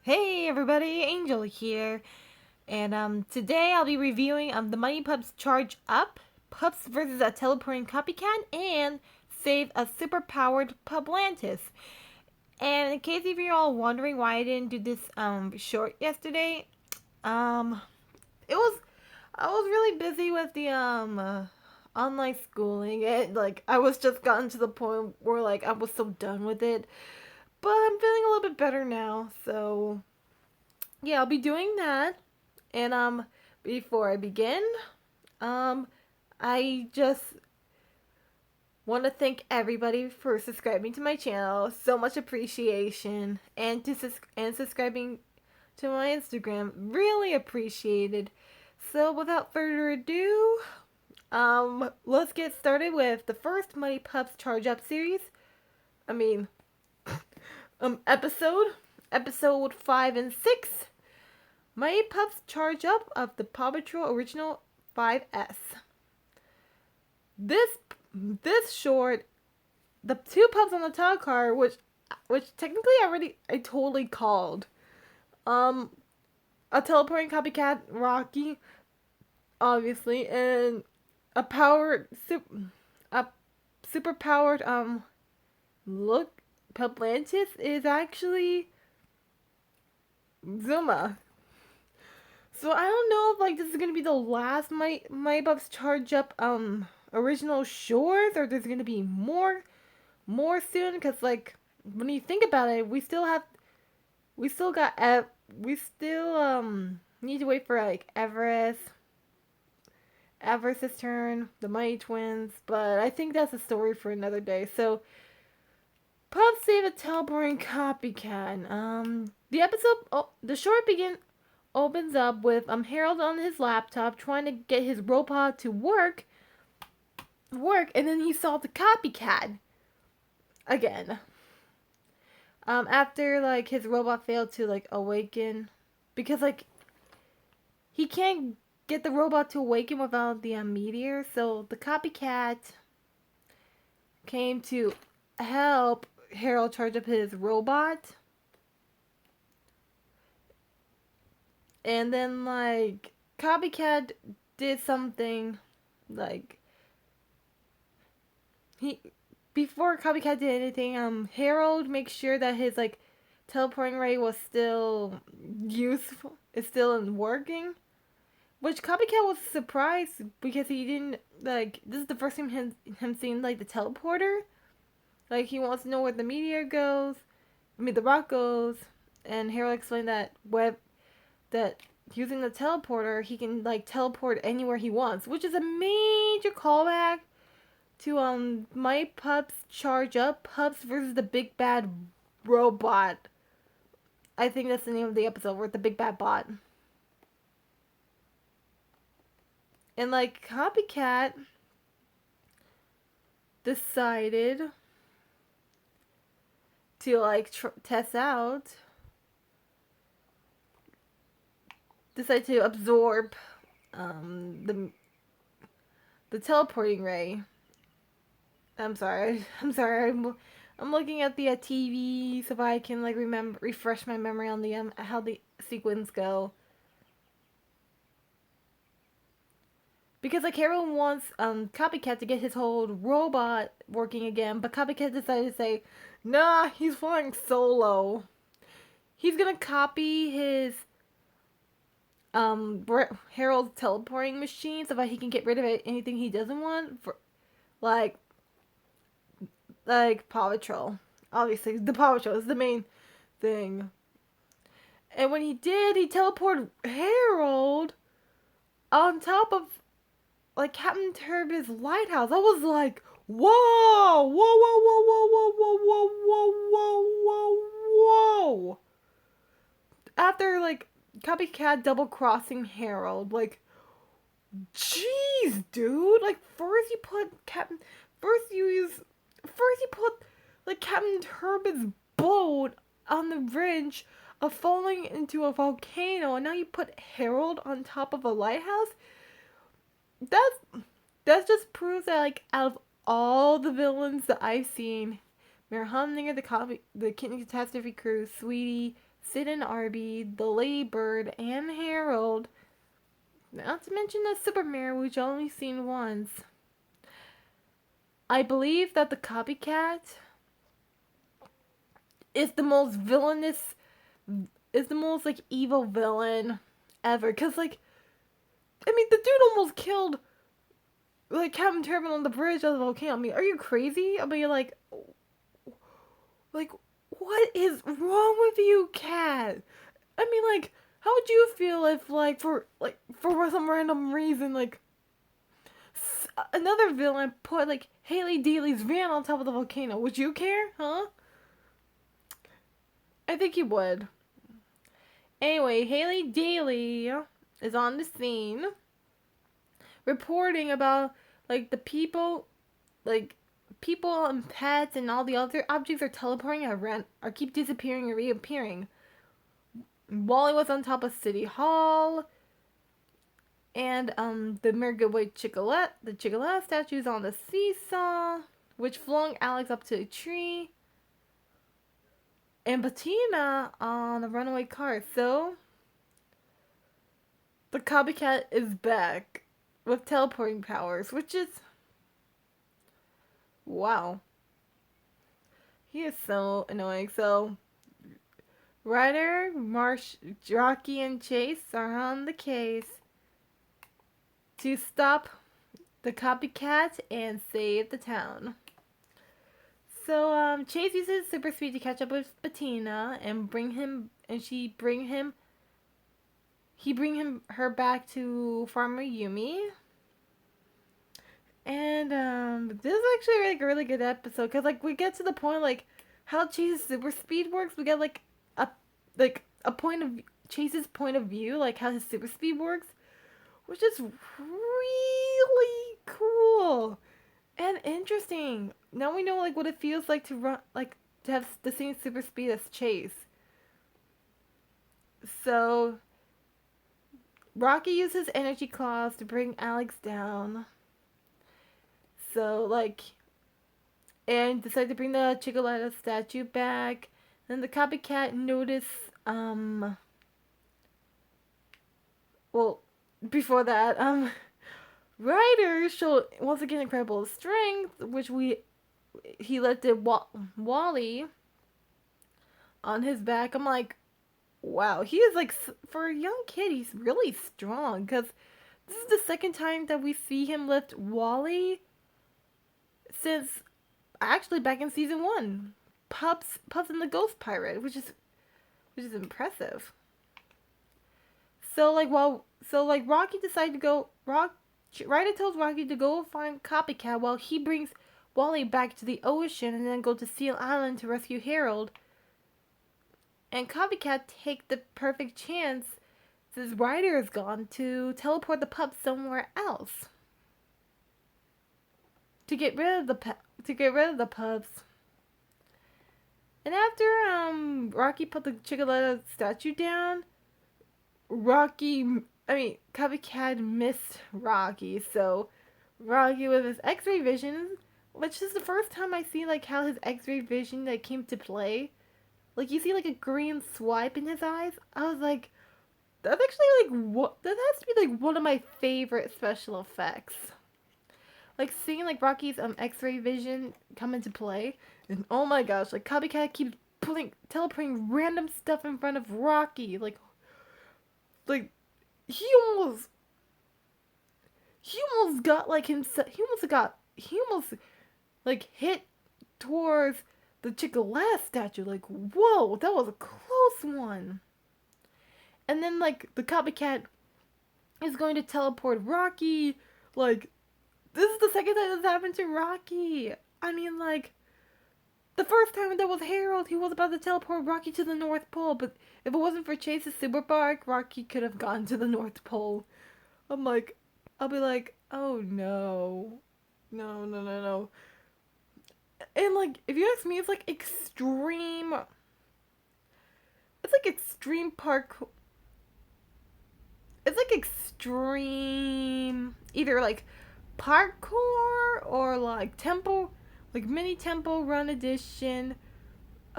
Hey everybody, Angel here, and today I'll be reviewing the Mighty Pups Charge Up, Pups versus a teleporting copycat, and Save a Superpowered Puplantis. And in case if you're all wondering why I didn't do this short yesterday, um, it was I was really busy with the online schooling, and like I was just gotten to the point where like I was so done with it, but I'm feeling a little bit better now, so yeah, I'll be doing that. And before I begin, um I just want to thank everybody for subscribing to my channel. So much appreciation, and subscribing to my Instagram. Really appreciated. So without further ado, let's get started with the first Mighty Pups Charge Up series. I mean, episode 5 and 6. Mighty Pups Charge Up of the Paw Patrol Original 5S. This this short, the two pups on the title card, which technically I totally called. Um, a teleporting copycat Rocky, obviously, and a powered a super powered look Puplantis is actually Zuma. So I don't know if like this is gonna be the last my Pups Charge Up original shorts, or there's gonna be more soon, because like when you think about it, we still got we still need to wait for like Everest's turn, the Mighty Twins, but I think that's a story for another day. So Pup Save a Teleporting Copycat. The short opens up with Harold on his laptop trying to get his robot to work, and then he saw the copycat again. After like his robot failed to like awaken, because like he can't get the robot to awaken without the meteor, so the copycat came to help Harold charge up his robot. And then like copycat did something like he before copycat did anything, Harold makes sure that his like teleporting ray was still useful, is still in working. Which copycat was surprised because he didn't like. This is the first time him seeing like the teleporter. Like he wants to know where the meteor goes. I mean the rock goes, and Harold explained that using the teleporter he can like teleport anywhere he wants, which is a major callback to My Pups Charge Up, Pups versus the Big Bad Robot. I think that's the name of the episode, with the Big Bad Bot. And like Copycat decided to like test out, decided to absorb the teleporting ray. I'm sorry. I'm looking at the TV so I can like refresh my memory on the how the sequence go. Because like everyone wants Copycat to get his whole robot working again, but Copycat decided to say, "Nah, he's flying solo. He's gonna copy his Harold's teleporting machine so that he can get rid of anything he doesn't want, for like Paw Patrol. Obviously, the Paw Patrol is the main thing." And when he did, he teleported Harold on top of like Captain Turbo's lighthouse. I was like, whoa, whoa, whoa, whoa, whoa, whoa, whoa, whoa, whoa, whoa, whoa. After like Copycat double crossing Harold, like, jeez, dude. Like first you put like Captain Turbo's boat on the ridge of falling into a volcano, and now you put Harold on top of a lighthouse. That just proves that like out of all the villains that I've seen, Mayor Humdinger, the Kitten Catastrophe Crew, Sweetie, Sid and Arby, the Ladybird, and Harold. Not to mention the Super Mario, which I only seen once. I believe that the copycat is the most villainous, is the most like evil villain ever. Cause like, I mean, the dude almost killed like Captain Turban on the bridge of the volcano. I mean, are you crazy? I mean, like, what is wrong with you, cat? I mean, like, how would you feel if, for some random reason, like, another villain put, like, Haley Dealey's van on top of the volcano? Would you care, huh? I think you would. Anyway, Haley Daly is on the scene reporting about, like, the people, like, people and pets and all the other objects are teleporting around, or keep disappearing and reappearing. Wally was on top of City Hall. And the Mergaway Chickalette, the Chickalette statue's on the seesaw, which flung Alex up to a tree. And Bettina on the runaway car. So the copycat is back with teleporting powers, which is wow. He is so annoying. So Ryder, Marsh, Rocky, and Chase are on the case to stop the copycat and save the town. So Chase uses super speed to catch up with Bettina and he bring her back to Farmer Yumi. And this is actually like a really good episode because like we get to the point like how Chase's super speed works. We get a point of Chase's point of view, like how his super speed works, which is really cool and interesting. Now we know like what it feels like to run, like to have the same super speed as Chase. So Rocky uses energy claws to bring Alex down. So like, and decide to bring the Chickaletta statue back. Then the copycat notice well, before that Ryder showed once again incredible strength, which he lifted Wally on his back. I'm like, wow, he is like for a young kid, he's really strong. Cause this is the second time that we see him lift Wally since actually back in season 1, Pups and the Ghost Pirate, which is impressive. So Rocky decided to go. Ryder tells Rocky to go find Copycat while he brings Wally back to the ocean and then go to Seal Island to rescue Harold. And Copycat take the perfect chance, since Ryder is gone, to teleport the pups somewhere else to get rid of the pups. And after Rocky put the Chickaletta statue down, Copycat missed Rocky, so Rocky with his X-ray vision, which is the first time I see like how his X-ray vision like came to play. Like you see like a green swipe in his eyes. I was like, that's actually like what that has to be like one of my favorite special effects. Like seeing like Rocky's X-ray vision come into play, and oh my gosh, like Copycat keeps teleporting random stuff in front of Rocky, like he almost got like himself. He almost like hit towards the Chickaletta statue. Like whoa, that was a close one. And then like the Copycat is going to teleport Rocky. Like this is the second time this happened to Rocky. I mean like. The first time that was Harold, he was about to teleport Rocky to the North Pole, but if it wasn't for Chase's super bark, Rocky could have gone to the North Pole. I'll be like, oh no. No. And like, if you ask me, it's like extreme parkour. It's like extreme, either like parkour or like temple, like mini temple run edition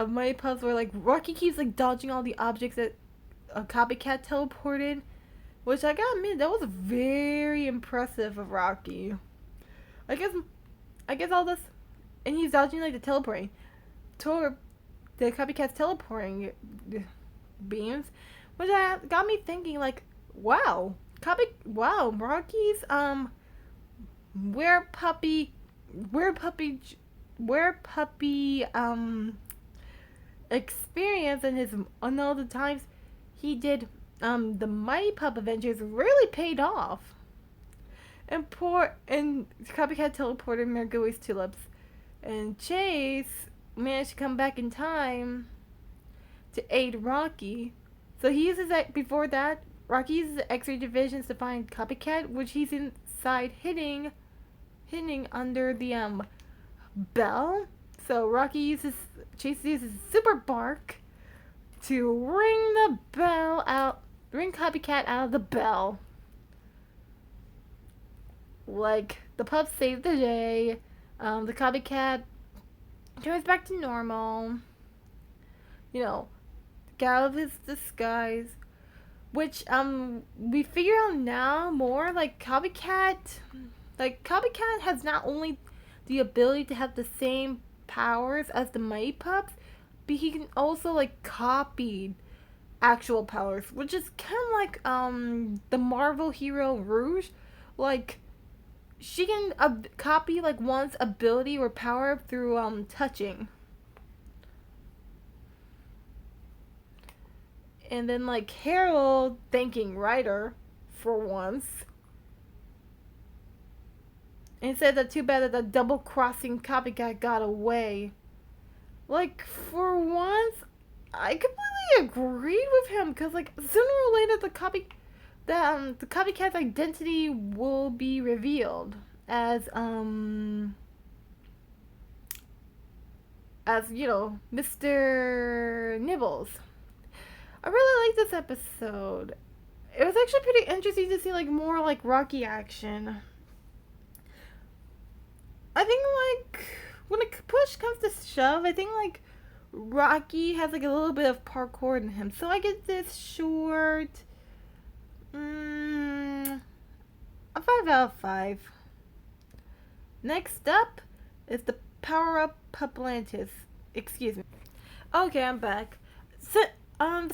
of Mighty Pups where like Rocky keeps like dodging all the objects that a copycat teleported, which I gotta admit that was very impressive of Rocky. I guess I guess all this, and he's dodging like the teleporting, the copycat's teleporting beams, which got me thinking like, wow, Rocky's where puppy where puppy where puppy experience and his on all the times he did the Mighty Pup Adventures really paid off. And Copycat teleported Margolies Tulips, and Chase managed to come back in time to aid Rocky. So he uses that before that. Rocky uses the X-ray divisions to find Copycat, which he's inside hiding under the bell. So Chase uses Super Bark to ring Copycat out of the bell. Like, the pups save the day. The Copycat turns back to normal. You know, get out of his disguise. Which, we figure out now more, Copycat has not only the ability to have the same powers as the Mighty Pups, but he can also, copy actual powers, which is kind of like, the Marvel hero Rouge. She can copy, one's ability or power through, touching. And then, Harold thanking Ryder for once. And said that too bad that the double-crossing Copycat got away. For once, I completely agreed with him. Because, sooner or later, the Copycat's identity will be revealed. As, Mr. Nibbles. I really like this episode. It was actually pretty interesting to see more Rocky action. I think when a push comes to shove, I think Rocky has a little bit of parkour in him. So I get this short a 5 out of 5. Next up is the Power Up Puplantis. Excuse me. Okay, I'm back.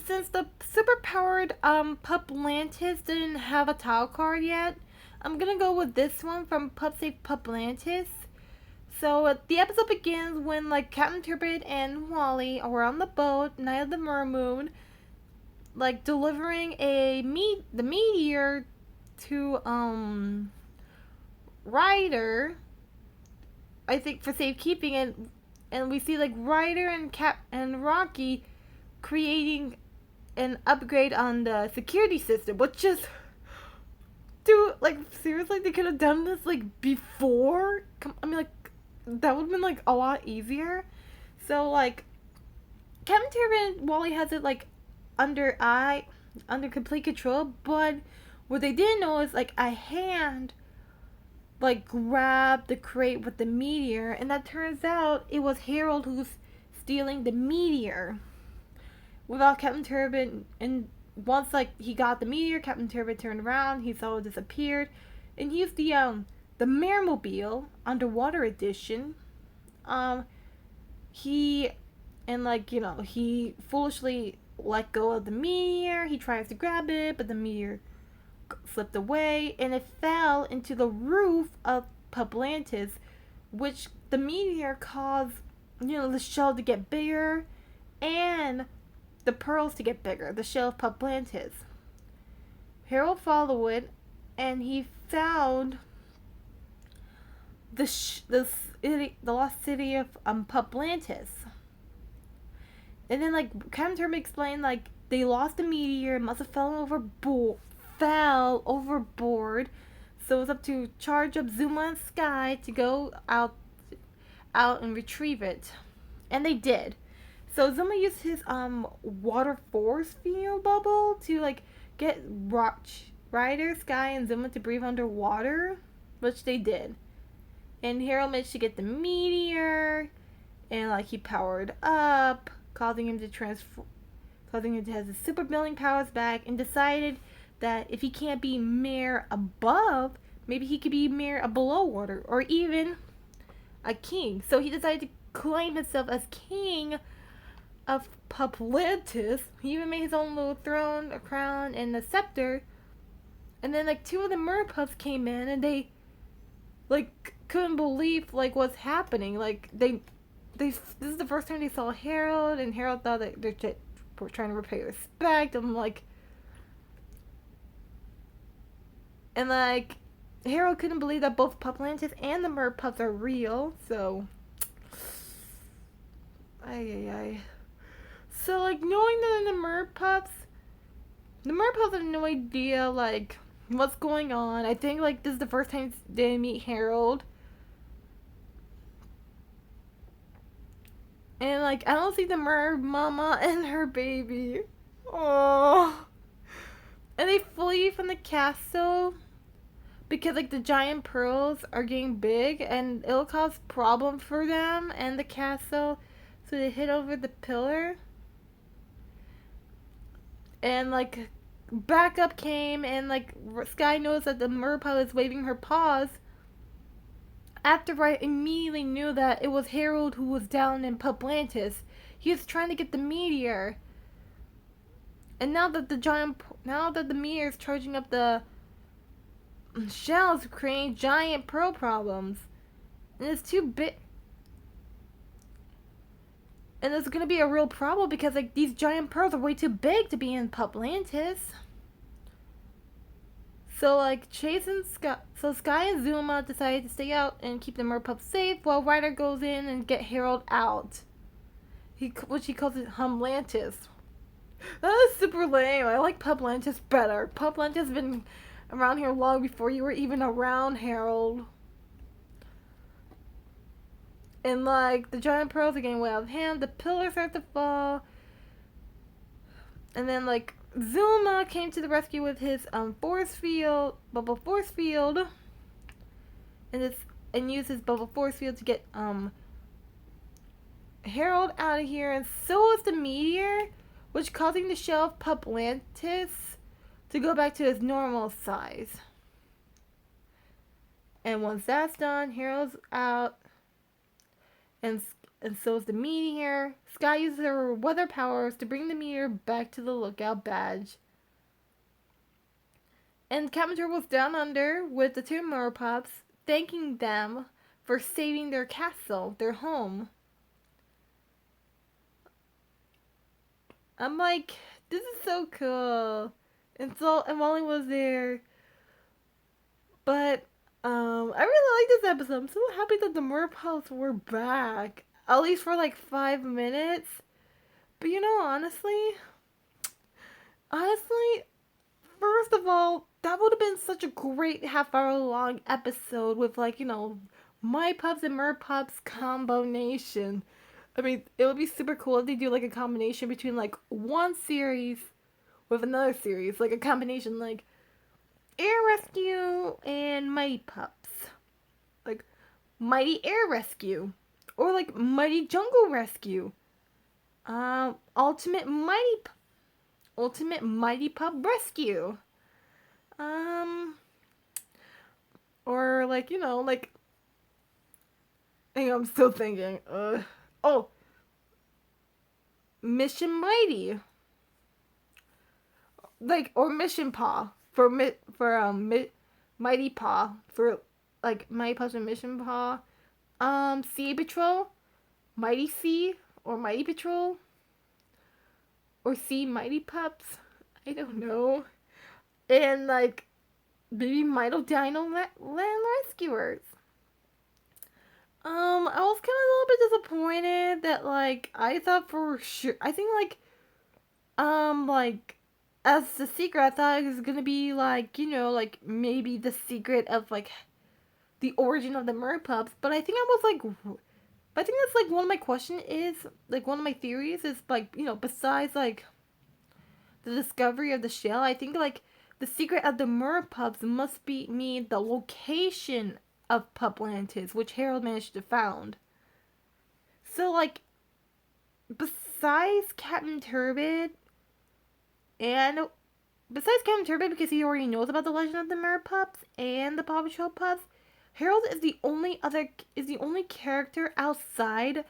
Since the super-powered Puplantis didn't have a tile card yet, I'm gonna go with this one from Pup Save Puplantis. So the episode begins when Captain Turbot and Wally are on the boat, Night of the Mermoon, delivering the meteor to Ryder, I think, for safekeeping, and we see Ryder and Rocky creating an upgrade on the security system, which is, dude, seriously, they could have done this before. That would have been a lot easier. So Captain Turbot and Wally has it under complete control, but what they didn't know is a hand grabbed the crate with the meteor, and that turns out it was Harold who's stealing the meteor. Without Captain Turbot, and once he got the meteor, Captain Turbot turned around, he saw it disappeared, and he used the Mermobile Underwater Edition. He foolishly let go of the meteor. He tries to grab it, but the meteor slipped away, and it fell into the roof of Puplantis, which the meteor caused the shell to get bigger and the pearls to get bigger, the shell of Puplantis. Harold followed it, and he found the lost city of Puplantis. And then Captain Turbot explained they lost the meteor, it must have fell overboard. So it was up to charge up Zuma and Sky to go out and retrieve it, and they did. So Zuma used his water force field bubble to get Ryder, Sky, and Zuma to breathe underwater, which they did. And Harold managed to get the meteor, and like he powered up, causing him to transform, causing him to have his super building powers back, and decided that if he can't be mayor above, maybe he could be mayor below water, or even a king. So he decided to claim himself as king of Puplantis. He even made his own little throne, a crown, and a scepter. And then like two of the merpups came in, and they like couldn't believe like what's happening. Like this is the first time they saw Harold, and Harold thought that they're trying to repay respect. I'm like, and like Harold couldn't believe that both Puplantis and the merpups are real. So, ay. So like knowing that the merpups have no idea like what's going on. I think like this is the first time they meet Harold. And like I don't see the mer mama and her baby. Oh. And they flee from the castle because like the giant pearls are getting big and it'll cause problems for them and the castle. So they hit over the pillar. And like backup came and like Sky knows that the merpup is waving her paws. After I immediately knew that it was Harold who was down in Puplantis. He was trying to get the meteor. And now that the meteor is charging up the shells, creating giant pearl problems. And it's too big. And it's gonna be a real problem because like these giant pearls are way too big to be in Puplantis. So like Chase and Sky and Zuma decided to stay out and keep the merpup safe while Ryder goes in and get Harold out. Which he calls it Humlantis. That is super lame. I like Puplantis better. Puplantis has been around here long before you were even around, Harold. And like the giant pearls are getting way out of hand, the pillars start to fall. And then like Zuma came to the rescue with his bubble force field, and used his bubble force field to get Harold out of here, and so is the meteor, which causing the shell of Puplantis to go back to its normal size. And once that's done, Harold's out, and so is the meteor. Sky uses her weather powers to bring the meteor back to the lookout badge. And Captain Turbo's down under with the two merpups, thanking them for saving their castle, their home. I'm like, this is so cool. And Molly was there. But I really like this episode. I'm so happy that the merpups were back. At least for like 5 minutes. But you know, honestly, first of all, that would have been such a great half-hour long episode with like, you know, My Pups and Merpups combination. I mean, it would be super cool if they do like a combination between like one series with another series. Like a combination like Air Rescue and Mighty Pups. Like Mighty Air Rescue. Or like Mighty Jungle Rescue. Ultimate Mighty Pup Rescue. Or like, you know, like hang on, I'm still thinking. Oh, Mission Mighty. Like or Mission Paw for Mighty Paw for like Mighty Pups and Mission Paw. Sea Patrol, Mighty Sea or Mighty Patrol, or Sea Mighty Pups. I don't know. And like maybe Mighty Dino Land Rescuers. I was kind of a little bit disappointed that like I thought for sure. I think like as the secret, I thought it was gonna be like, you know, like maybe the secret of like the origin of the merpups. But I think that's like one of my question is like one of my theories is like, you know, besides like the discovery of the shell, I think like the secret of the merpups must mean the location of Puplantis, which Harold managed to found. So, like, besides Captain Turbid, and besides Captain Turbid, because he already knows about the Legend of the Merpups and the Paw Patrol pups, Harold is the only character outside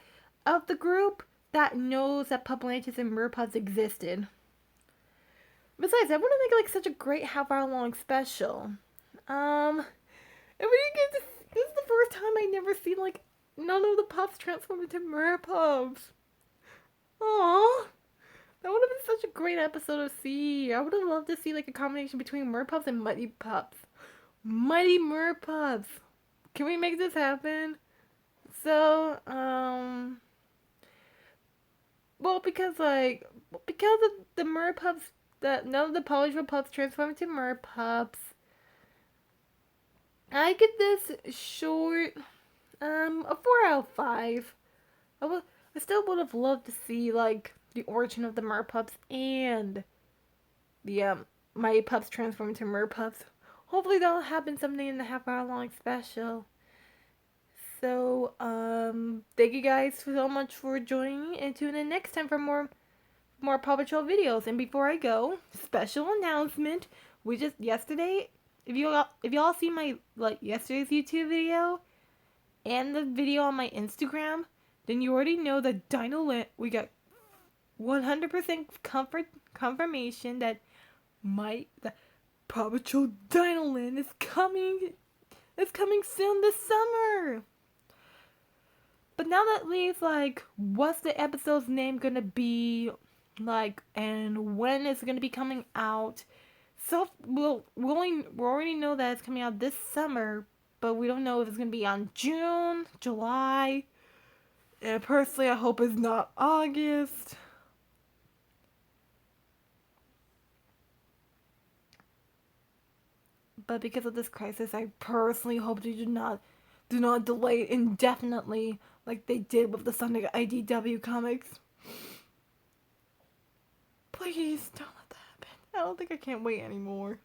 of the group that knows that Puplantis and Merpups existed. Besides, I want to make like such a great half-hour long special. And we get this is the first time I never seen like none of the pups transform into Merpups. Aww. That would have been such a great episode to see. I would have loved to see like a combination between Merpups and Mighty Pups. Mighty Merpups. Can we make this happen? So, well, because of the Merpups, that none of the Paw Patrol pups transform into Merpups, I give this short, a 4 out of 5. I still would have loved to see like the origin of the Merpups and the Mighty Pups transform into Merpups. Hopefully that'll happen someday in the half-hour long special. So, thank you guys so much for joining me, and tune in next time for more Paw Patrol videos. And before I go, special announcement: we just yesterday, if y'all see my like yesterday's YouTube video and the video on my Instagram, then you already know that Dino Land, we got 100% confirmation that the Paw Patrol Dino Land is coming. It's coming soon this summer. But now that leaves like, what's the episode's name gonna be, like, and when is it gonna be coming out? So we already know that it's coming out this summer, but we don't know if it's gonna be on June, July. And personally, I hope it's not August. But because of this crisis, I personally hope they do not delay it indefinitely like they did with the Sonic IDW comics. Please don't let that happen. I don't think I can't wait anymore.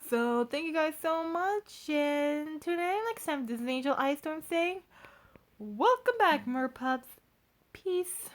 So thank you guys so much, and tune in next time. This is Angel Ice Storm saying, welcome back, Merpups. Peace.